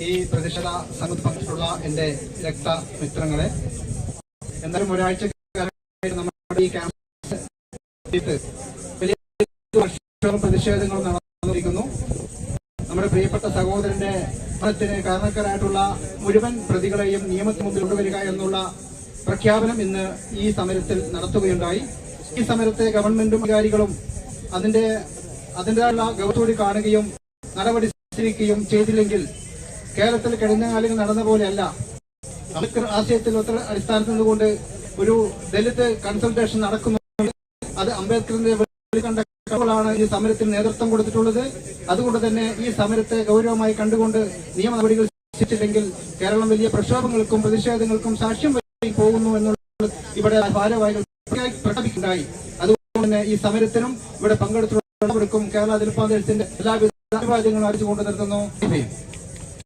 ഈ പ്രതിഷേധ സംഘത്തിൽ പങ്കെടുത്തുള്ള എന്റെ രക്തമിത്രങ്ങളെ, എന്തായാലും ഒരാഴ്ച നമ്മുടെ ഈ ക്യാമ്പ് വലിയ പ്രതിഷേധങ്ങൾ നടന്നിരിക്കുന്നു. നമ്മുടെ പ്രിയപ്പെട്ട സഹോദരന്റെ മരണത്തിന് കാരണക്കാരായിട്ടുള്ള മുഴുവൻ പ്രതികളെയും നിയമത്തിന് മുമ്പിൽ കൊണ്ടുവരിക എന്നുള്ള പ്രഖ്യാപനം ഇന്ന് ഈ സമരത്തിൽ നടത്തുകയുണ്ടായി. ഈ സമരത്തെ ഗവൺമെന്റും അധികാരികളും അതിൻ്റെതായുള്ള ഗൗരവത്തോടെ കാണുകയും നടപടി സ്വീകരിക്കുകയും ചെയ്തില്ലെങ്കിൽ കേരളത്തിൽ കഴിഞ്ഞ കാലങ്ങൾ നടന്ന പോലെയല്ല. അംബേദ്കർ ആശയത്തിൽ അടിസ്ഥാനത്തിൽ നിന്നുകൊണ്ട് ഒരു ദലിത് കൺസൾട്ടേഷൻ നടക്കുന്നുണ്ട്. അത് അംബേദ്കറിന്റെ ാണ് ഈ സമരത്തിന് നേതൃത്വം കൊടുത്തിട്ടുള്ളത്. അതുകൊണ്ട് തന്നെ ഈ സമരത്തെ ഗൗരവമായി കണ്ടുകൊണ്ട് നിയമ നടപടികൾ സ്വീകരിച്ചില്ലെങ്കിൽ കേരളം വലിയ പ്രക്ഷോഭങ്ങൾക്കും പ്രതിഷേധങ്ങൾക്കും സാക്ഷ്യം വഹിക്കാൻ പോകുന്നു എന്നുള്ളത് ഇവിടെ ഭാരവാഹികൾ പ്രഖ്യാപിക്കുകയുണ്ടായി. അതുകൊണ്ട് തന്നെ ഈ സമരത്തിനും ഇവിടെ പങ്കെടുത്തുള്ളവർക്കും കേരള ദലിത് ഫാദേഴ്സിന്റെ എല്ലാവിധ അഭിവാദ്യങ്ങളും അറിയിച്ചുകൊണ്ട് നിർത്തുന്നു.